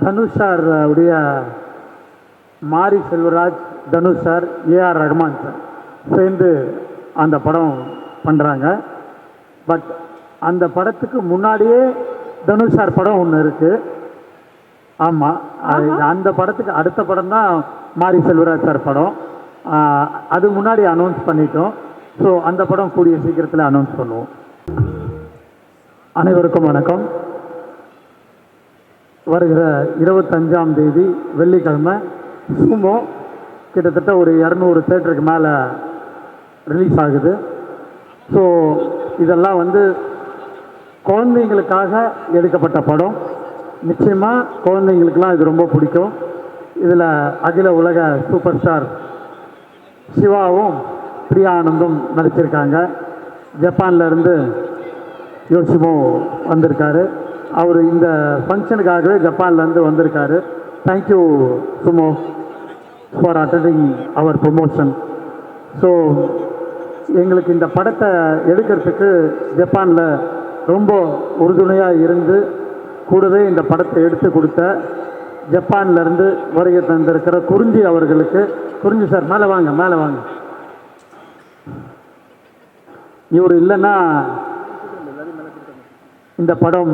Dhanush sir உடைய Mari Selvaraj, Dhanush sir, A R சார் sir அந்த படம் பண்ணுறாங்க. பட் அந்த படத்துக்கு முன்னாடியே தனுஷ் சார் படம் ஒன்று இருக்குது. ஆமாம், அந்த படத்துக்கு அடுத்த படம் தான் மாரி செல்வராஜ் சார் படம். அது முன்னாடி அனௌன்ஸ் பண்ணிட்டோம். ஸோ அந்த படம் கூடிய சீக்கிரத்தில் அனௌன்ஸ் பண்ணுவோம். அனைவருக்கும் வணக்கம். வருகிற 25ஆம் தேதி வெள்ளிக்கிழமை சுமோ கிட்டத்தட்ட ஒரு 200 தேட்டருக்கு மேலே ரிலீஸ் ஆகுது. ஸோ இதெல்லாம் குழந்தைங்களுக்காக எடுக்கப்பட்ட படம். நிச்சயமாக குழந்தைங்களுக்கெல்லாம் இது ரொம்ப பிடிக்கும். இதில் அகில உலக சூப்பர் ஸ்டார் சிவாவும் பிரியா ஆனந்தும் நடிச்சிருக்காங்க. ஜப்பான்லேருந்து யோசிமோ வந்திருக்காரு. அவர் இந்த ஃபங்க்ஷனுக்காகவே ஜப்பான்லேருந்து வந்திருக்காரு. Thank you so much for attending our promotion. So எங்களுக்கு இந்த படத்தை எடுக்கிறதுக்கு ஜப்பானில் ரொம்ப உறுதுணையாக இருந்து கூடவே இந்த படத்தை எடுத்து கொடுத்த ஜப்பான்லேருந்து வருகை தந்திருக்கிற குறிஞ்சி அவர்களுக்கு, குறிஞ்சி சார் மேலே வாங்க, மேலே வாங்க. இவர் இல்லைன்னா இந்த படம்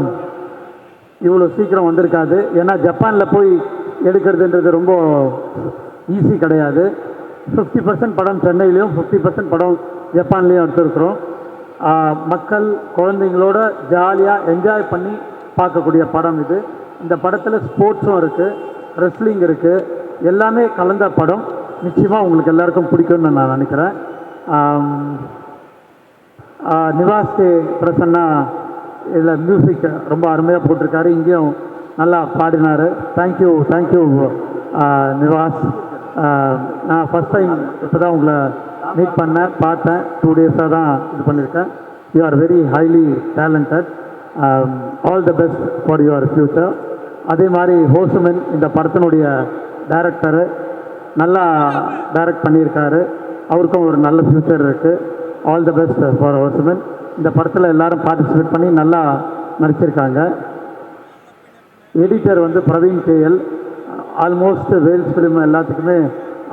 இவ்வளோ சீக்கிரம் வந்திருக்காது. ஏன்னா ஜப்பானில் போய் எடுக்கிறதுன்றது ரொம்ப ஈஸி கிடையாது. 50% படம் சென்னையிலையும் 50% படம் ஜப்பான்லேயும் எடுத்துருக்குறோம். மக்கள் குழந்தைங்களோட ஜாலியாக என்ஜாய் பண்ணி பார்க்கக்கூடிய படம் இது. இந்த படத்தில் ஸ்போர்ட்ஸும் இருக்குது, ரெஸ்லிங் இருக்குது, எல்லாமே கலந்த படம். நிச்சயமாக உங்களுக்கு எல்லாருக்கும் பிடிக்கும்னு நான் நினைக்கிறேன். நிவாஸ் கே பிரசன்னா இதில் மியூசிக் ரொம்ப அருமையாக போட்டிருக்காரு. இங்கேயும் நல்லா பாடினார். தேங்க்யூ நிவாஸ். நான் ஃபஸ்ட் டைம் இப்போ தான் உங்களை மீட் பண்ணேன், பார்த்தேன். 2 டேஸாக தான் இது பண்ணியிருக்கேன். You are very highly talented. All the best for your future. அதே மாதிரி ஹோசுமன் இந்த படத்தினுடைய டைரக்டரு நல்லா டைரக்ட் பண்ணியிருக்காரு. அவருக்கும் ஒரு நல்ல ஃப்யூச்சர் இருக்குது. All the best for Hosuman. இந்த படத்தில் எல்லாரும் பார்ட்டிசிபேட் பண்ணி நல்லா நடிச்சிருக்காங்க. Editor Praveen KL. Almost Vels film எல்லாத்துக்குமே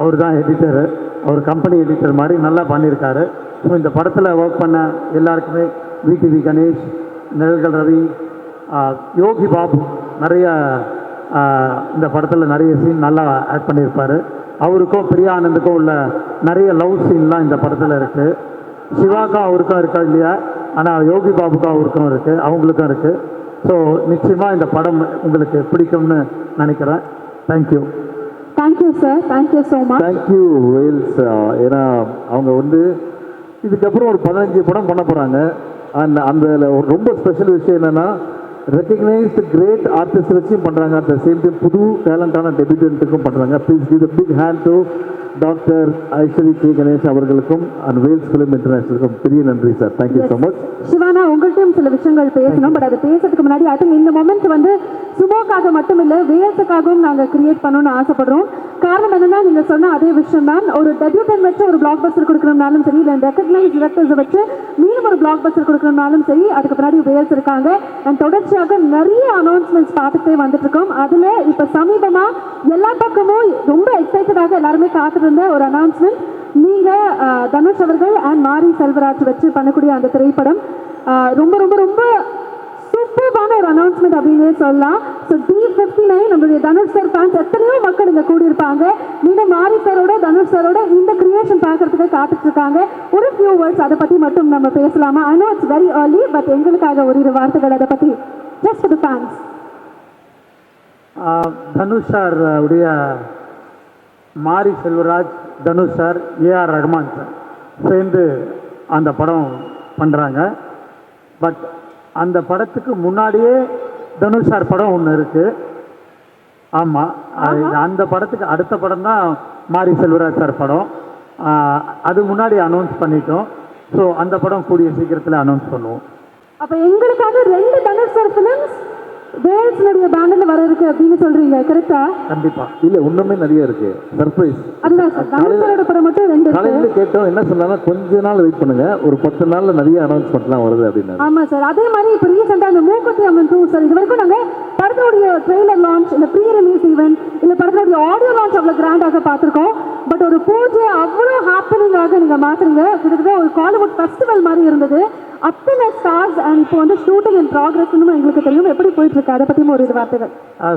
அவர் தான் எடிட்டரு. அவர் கம்பெனி எடிட்டர் மாதிரி நல்லா பண்ணியிருக்காரு. ஸோ இந்த படத்தில் ஒர்க் பண்ண எல்லாருக்குமே விடிவி கணேஷ், நிழல்கள் ரவி, யோகி பாபு நிறைய இந்த படத்தில் நிறைய சீன் நல்லா ஆட் பண்ணியிருப்பார். அவருக்கும் பிரியா ஆனந்துக்கும் உள்ள நிறைய லவ் சீன்லாம் இந்த படத்தில் இருக்குது. சிவாக்கும் அவருக்கும் இருக்கா இல்லையா, ஆனால் யோகி பாபுக்கும் அவருக்கும் இருக்குது, அவங்களுக்கும் இருக்குது. ஸோ நிச்சயமாக இந்த படம் உங்களுக்கு பிடிக்கும்னு நினைக்கிறேன். Thank you sir. Thank you so much. Thank you Vels. ஏன்னா அவங்க இதுக்கப்புறம் ஒரு 15 படம் பண்ண போகிறாங்க. அண்ட் அந்த ரொம்ப ஸ்பெஷல் விஷயம் என்னென்னா, ரெக்கக்னைஸ்டு கிரேட் ஆர்டிஸ்ட் வச்சும் பண்ணுறாங்க. அட் த சேம் டைம் புது டேலண்டான டெபியூட்டன்ட்டுக்கும் பண்ணுறாங்க. Please give the big hand to doctor Ishari K Ganesh அவர்களுக்கும் அண்ட் வேல்ஸ் ஃபிலிம் இன்டர்நேஷனலுக்கும் பெரிய நன்றி sir. Thank you so much. Sivana, உங்கள்கிட்டையும் சில விஷயங்கள் பேசணும். பட் அது பேசுறதுக்கு முன்னாடி ஐ திங்க் இந்த மொமெண்ட் சுமோக்காக மட்டும் இல்லை, வேல்ஸுக்காகவும் நாங்கள் கிரியேட் பண்ணணும்னு ஆசைப்படுறோம். காரணம் என்னன்னா, நீங்கள் சொன்ன அதே விஷயம் தான். ஒரு டெபியூட்டன் வச்சு ஒரு பிளாக் பஸ்டர் கொடுக்கணும்னாலும் சரி, இல்லை ரெக்கக்னைஸ் டிரெக்டர்ஸை வச்சு மீண்டும் ஒரு பிளாக் பஸ்டர் கொடுக்கணும்னாலும் சரி, அதுக்கு பின்னாடி வேல்ஸ் இருக்காங்க. அண்ட் தொடர்ச்சியாக நிறைய அனௌன்ஸ்மெண்ட்ஸ் பார்த்துட்டே வந்துட்டு இருக்கோம். அதில் இப்போ சமீபமாக எல்லா பக்கமும் ரொம்ப எக்ஸைட்டடாக எல்லாருமே காத்திருந்த ஒரு அனௌன்ஸ்மெண்ட், நீங்கள் தனுஷ் அவர்கள் அண்ட் மாரி செல்வராஜ் வச்சு பண்ணக்கூடிய அந்த திரைப்படம் ரொம்ப ரொம்ப ரொம்ப சூப்பரான ஒரு அனௌன்ஸ்மெண்ட் அப்படின்னே சொல்லலாம். ஸோ D59 நம்மளுடைய தனுஷ் சார் ஃபேன்ஸ் எத்தனையோ மக்கள் இங்கே கூடியிருப்பாங்க. நீங்கள் மாரி சாரோட தனுஷ் சாரோட இந்த கிரியேஷன் பார்க்கறதுக்கு காத்துட்டு இருக்காங்க. ஒரு ஃபியூ வேர்ட்ஸ் அதை பற்றி மட்டும் நம்ம பேசலாமா? I know it's very early, but எங்களுக்காக ஒரு 2 வார்த்தைகள் அதை பற்றி, just for the fans. Dhanush sir உடைய Mari Selvaraj, Dhanush sir, A R சார் சேர்ந்து அந்த படம் பண்ணுறாங்க. பட் அந்த படத்துக்கு முன்னாடியே தனுஷ் சார் படம் ஒன்று இருக்குது. ஆமாம், அந்த படத்துக்கு அடுத்த படம் தான் மாரி செல்வராஜ் சார் படம். அது முன்னாடி அனௌன்ஸ் பண்ணிட்டோம். ஸோ அந்த படம் கூடிய சீக்கிரத்தில் அனௌன்ஸ் பண்ணுவோம். அப்போ எங்களுக்காக 2 தனுஷ் சார் ஃபிலிம்ஸ் வேல்ஸ்னுடைய பேனர்ல வர இருக்கு அப்படின்னு சொல்றீங்க, கரெக்டா? கண்டிப்பா. இல்லை இன்னுமே நிறைய இருக்கு சர்ப்ரைஸ். அதுதான் சார், தனுஷோட படம் மட்டும் 2 இருக்கு. காலையில கேட்டோம் என்ன சொன்னாங்கன்னா கொஞ்ச நாள் வெயிட் பண்ணுங்க, ஒரு 10 நாள்ல நிறைய அனௌன்ஸ்மெண்ட்லாம் வருது அப்படின்னு. ஆமா சார், அதே மாதிரி இப்போ ரீசெண்டா அந்த மூக்குத்தி அம்மன் 2 சார், இது வரைக்கும் நாங்க படத்தோடைய ட்ரெய்லர் லான்ச் இல்ல ப்ரீ ரிலீஸ் ஈவென்ட் இல்ல படத்தோடைய ஆடியோ லான்ச் அவ்வளவு கிராண்டாக பார்த்திருக்கோம். பட் ஒரு பூஜை அவ்வளோ ஹாப்பனிங்காக நீங்க மாத்துறீங்க. கிட்டத்தட்ட ஒரு காலிவுட் ஃபெஸ்டிவல் மாதிரி இருந்தது. அத்தனை ஸ்டார்ஸ் அண்ட் இப்போ வந்து ஷூட்டிங் இன் ப்ராக்ரஸ்னு எங்களுக்கு தெரியும். எப்படி போயிட்டு இருக்கு அதை பற்றியும் ஒரு வார்த்தைகள்.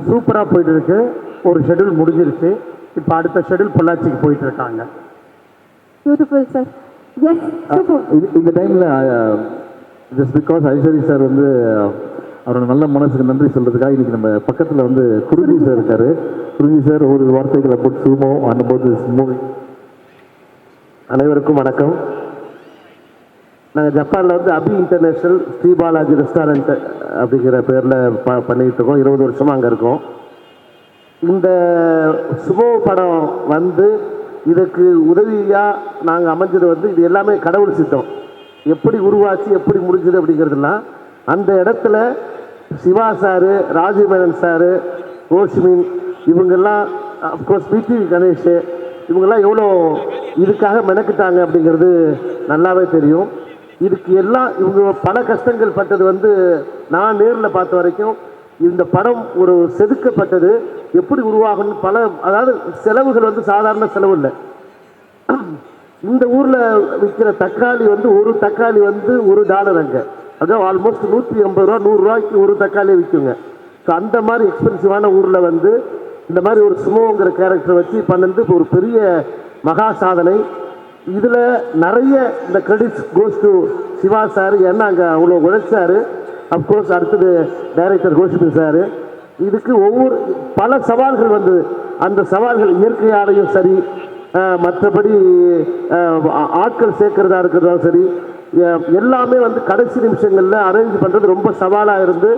சூப்பராக போயிட்டு இருக்கு. ஒரு ஷெட்யூல் முடிஞ்சிருச்சு, இப்போ அடுத்த ஷெட்யூல் பொள்ளாச்சிக்கு போயிட்டு இருக்காங்க. Beautiful sir. Yes super. இந்த டைமில் ஜஸ்ட் பிகாஸ் ஐஸ்வரி சார் வந்து அவரோட நல்ல மனசுக்கு நன்றி சொல்கிறதுக்காக இன்றைக்கி நம்ம பக்கத்தில் வந்து குறிஞ்சி சார் இருக்கார். குறிஞ்சி சார் ஒரு வார்த்தைகளை போட்டு சுமோ அனுபவத்து மூவி. அனைவருக்கும் வணக்கம். நாங்கள் ஜப்பானில் வந்து அபி இன்டர்நேஷ்னல் ஸ்ரீபாலாஜி ரெஸ்டாரண்ட் அப்படிங்கிற பேரில் பண்ணிகிட்டு இருக்கோம். 20 வருஷமாக அங்கே இருக்கோம். இந்த சுமோ படம் வந்து இதுக்கு உதவியாக நாங்கள் அமைஞ்சது வந்து இது எல்லாமே கடவுள் சித்தம். எப்படி உருவாச்சு எப்படி முடிஞ்சது அப்படிங்கிறதுலாம் அந்த இடத்துல சிவா சாரு, ராஜீவ் மேனன் சாரு, ரோஷிமின் இவங்கெல்லாம், அஃப்கோர்ஸ் பிடிவி கணேஷ் இவங்கெல்லாம் எவ்வளோ இதுக்காக மெனக்கிட்டாங்க அப்படிங்கிறது நல்லாவே தெரியும். இதுக்கு எல்லாம் இவங்க பல கஷ்டங்கள் பட்டது வந்து நான் நேரில் பார்த்த வரைக்கும் இந்த படம் ஒரு செதுக்கப்பட்டது எப்படி உருவாகணும் பல, அதாவது செலவுகள் வந்து சாதாரண செலவு இல்லை. இந்த ஊரில் விற்கிற தக்காளி வந்து ஒரு தக்காளி வந்து $1 அங்கே, அதாவது ஆல்மோஸ்ட் 150 ரூபா 100 ரூபாய்க்கு ஒரு தக்காளியை விற்குங்க. ஸோ அந்த மாதிரி எக்ஸ்பென்சிவான ஊரில் வந்து இந்த மாதிரி ஒரு சுமோங்கிற கேரக்டர் வச்சு பண்ணது ஒரு பெரிய மகா சாதனை. இதில் நிறைய இந்த credits goes to Siva sir, ஏன்னா அங்கே அவ்வளோ உழைச்சார். அஃப்கோர்ஸ் அடுத்தது டைரக்டர் கோஷிபி சார். இதுக்கு ஒவ்வொரு பல சவால்கள் வந்தது. அந்த சவால்கள் இயற்கையாலையும் சரி, மற்றபடி ஆட்கள் சேர்க்கிறதா இருக்கிறதாலும் சரி, எல்லாமே வந்து கடைசி நிமிஷங்களில் அரேஞ்ச் பண்ணுறது ரொம்ப சவாலாக இருந்து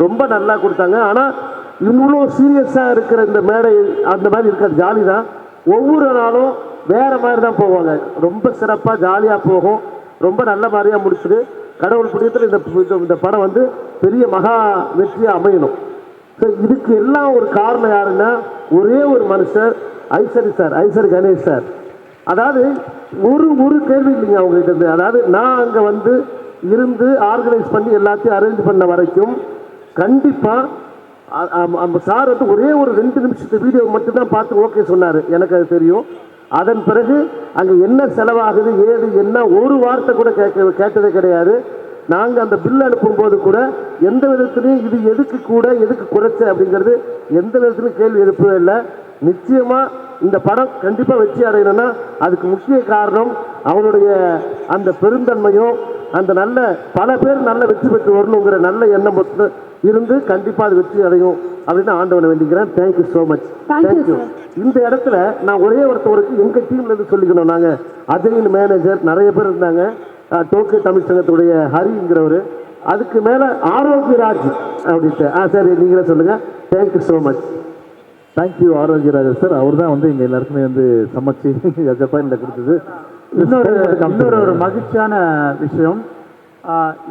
ரொம்ப நல்லா கொடுத்தாங்க. ஆனால் இவ்வளோ சீரியஸாக இருக்கிற இந்த மேடை அந்த மாதிரி இருக்கிற ஜாலி தான். ஒவ்வொரு நாளும் வேறு மாதிரி தான் போவாங்க. ரொம்ப சிறப்பாக ஜாலியாக போகும். ரொம்ப நல்ல மாதிரியாக முடிச்சுது. கடவுள் புண்ணியத்தில் இந்த படம் வந்து பெரிய மகா வெற்றியாக அமையணும். ஸோ இதுக்கு எல்லாம் ஒரு காரணம் யாருன்னா ஒரே ஒரு மனுஷர், ஐஸ்வரி கணேஷ் சார். அதாவது ஒரு கேள்வி இல்லைங்க அவங்ககிட்ட இருந்து. அதாவது நான் அங்கே வந்து இருந்து ஆர்கனைஸ் பண்ணி எல்லாத்தையும் அரேஞ்ச் பண்ண வரைக்கும் கண்டிப்பாக சார் வந்து ஒரே ஒரு 2 நிமிஷத்து வீடியோ மட்டும்தான் பார்த்து ஓகே சொன்னார். எனக்கு அது தெரியும். அதன் பிறகு அங்கே என்ன செலவாகுது ஏது என்ன ஒரு வார்த்தை கூட கேட்டதே கிடையாது. நாங்கள் அந்த பில் அனுப்பும்போது கூட எந்த விதத்துலையும் இது எதுக்கு கூட எதுக்கு குறைச்ச அப்படிங்கிறது எந்த விதத்துலையும் கேள்வி எழுப்பவே இல்லை. நிச்சயமாக இந்த படம் கண்டிப்பாக வெற்றி அடையணும்னா அதுக்கு முக்கிய காரணம் அவனுடைய அந்த பெருந்தன்மையும் அந்த நல்ல பல பேர் நல்ல வெற்றி பெற்று வரணுங்கிற நல்ல எண்ணம் இருந்து கண்டிப்பாக அது வெற்றி அடையும் அப்படின்னு ஆண்டவனை வேண்டிக்கிறேன். Thank you so much. தேங்க்யூ. இந்த இடத்துல நான் ஒரே ஒருத்தவருக்கு எங்கள் டீம்லேருந்து சொல்லிக்கணும். நாங்கள் அஜயின் மேனேஜர் நிறைய பேர் இருந்தாங்க. டோக்கியோ தமிழ் சங்கத்துடைய ஹரிங்கிறவர், அதுக்கு மேலே ஆரோக்கியராஜ் அப்படின்ட்டு. சரி நீங்களே சொல்லுங்கள். Thank you so much. Thank you Arokiaraj sir. அவர் தான் வந்து எங்கள் எல்லாருக்குமே வந்து சமைச்சு ஜப்பானில் கொடுத்தது. இன்னொரு மகிழ்ச்சியான விஷயம்,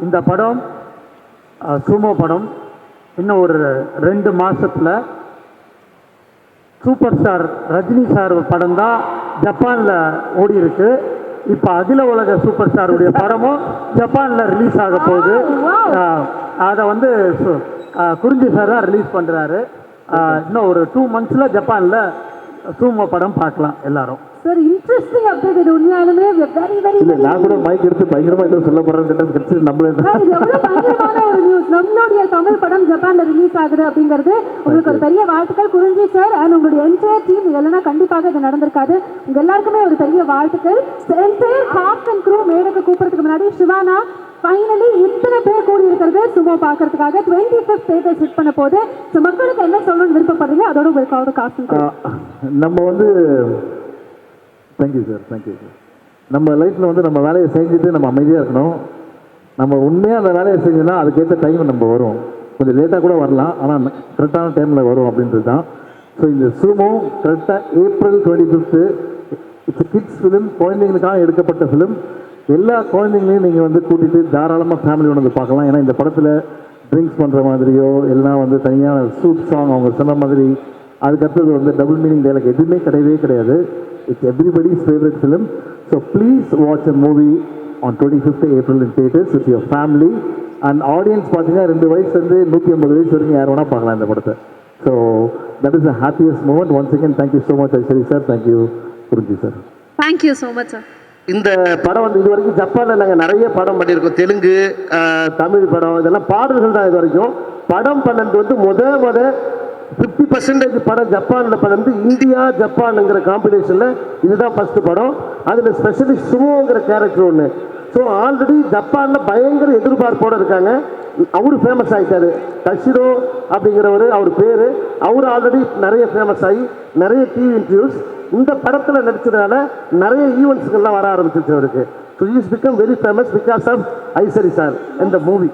இந்த படம் சுமோ படம் இன்னும் ஒரு 2 மாதத்தில் சூப்பர் ஸ்டார் ரஜினி சார் படம் தான் ஜப்பானில் ஓடி இருக்கு. இப்போ அகில உலக சூப்பர் ஸ்டாருடைய படமும் ஜப்பானில் ரிலீஸ் ஆக போகுது. அதை வந்து குறிஞ்சி சார் தான் ரிலீஸ் பண்ணுறாரு. இன்னும் ஒரு 2 monthsல ஜப்பானில் சூமோ படம் பார்க்கலாம் எல்லாரும். Sir interesting update. இது உண்மையாலுமே வெரி வெரி இல்லை, நான் கூட மைக் எடுத்து பயங்கரமாக எதுவும் சொல்ல போகிறேன். நம்மளே பயங்கரமான ஒரு நியூஸ். நம்மளுடைய தமிழ் படம் ஜப்பான்ல ரிலீஸ் ஆகுது அப்படிங்கிறது உங்களுக்கு ஒரு பெரிய வாழ்த்துக்கள் குறிஞ்சி சார் அண்ட் உங்களுடைய என்டையர் டீம். இல்லைன்னா கண்டிப்பாக இது நடந்திருக்காது. உங்க எல்லாருக்குமே ஒரு பெரிய வாழ்த்துக்கள். என்டையர் காஸ்ட் அண்ட் க்ரூ மேடைக்கு கூப்பிடுறதுக்கு முன்னாடி சிவானா ஃபைனலி இத்தனை பேர் கூடி இருக்கிறது சும்மா பார்க்கறதுக்காக 25th ஸ்டேட்டஸ் ஹிட் பண்ண போது. ஸோ மக்களுக்கு என்ன சொல்லணும்னு விருப்பப்படுறீங்க அதோட உங்களுக்கு காஸ்ட் நம்ம வந்து தேங்க்யூ சார். Thank you sir. நம்ம லைஃப்பில் வந்து நம்ம வேலையை செஞ்சுட்டு நம்ம அமைதியாக இருக்கணும். நம்ம உண்மையாக அந்த வேலையை செஞ்சோன்னா அதுக்கேற்ற டைம் நம்ம வரும். கொஞ்சம் லேட்டாக கூட வரலாம், ஆனால் கரெக்டான டைமில் வரும் அப்படின்றது தான். ஸோ இந்த சுமோ கரெக்டாக April 25th it's kids film, குழந்தைங்களுக்காக எடுக்கப்பட்ட ஃபிலிம். எல்லா குழந்தைங்களையும் நீங்கள் வந்து கூட்டிகிட்டு தாராளமாக ஃபேமிலியோட வந்து பார்க்கலாம். ஏன்னா இந்த படத்தில் ட்ரிங்க்ஸ் பண்ணுற மாதிரியோ எல்லாம் வந்து தனியாக சூட் சாங் அவங்க சொன்ன மாதிரி அதுக்கடுத்தது வந்து டபுள் மீனிங் டைலாக் எதுவுமே கிடையவே கிடையாது. It's everybody's favourite film. So please watch a movie on 25th April in theaters with your family. And audience பார்த்தீங்கன்னா 2 வயசுலேருந்து 150 வயசு வரைக்கும் யார் வேணால் பார்க்கலாம் இந்த படத்தை. So that is the happiest moment. Once again thank you so much Ishari sir, thank you Guruji sir. Thank you so much sir. இந்த படம் வந்து இது வரைக்கும் ஜப்பானில் நாங்கள் நிறைய படம் பண்ணியிருக்கோம். தெலுங்கு, தமிழ் படம், இதெல்லாம் பாடல்கள் தான் இது வரைக்கும். படம் பண்ணது வந்து முத 50% படம் ஜப்பானில் பண்ணது. இந்தியா ஜப்பானுங்கிற காம்பினேஷனில் இதுதான் ஃபஸ்ட்டு படம். அதில் ஸ்பெஷலி சுமோங்கிற கேரக்டர் ஒன்று. ஸோ ஆல்ரெடி ஜப்பானில் பயங்கர எதிர்பார்ப்போடு இருக்காங்க. அவரு ஃபேமஸ் ஆகிட்டார். தஷிரோ அப்படிங்கிறவர் அவர் பேர். அவர் ஆல்ரெடி நிறைய ஃபேமஸ் ஆகி நிறைய டிவி இன்டர்வியூஸ் இந்த படத்தில் நடிச்சதுனால நிறைய ஈவெண்ட்ஸுக்கெல்லாம் வர ஆரம்பிச்சிருச்சு அவருக்கு. So is become very famous because of Ishari sir இந்த மூவி.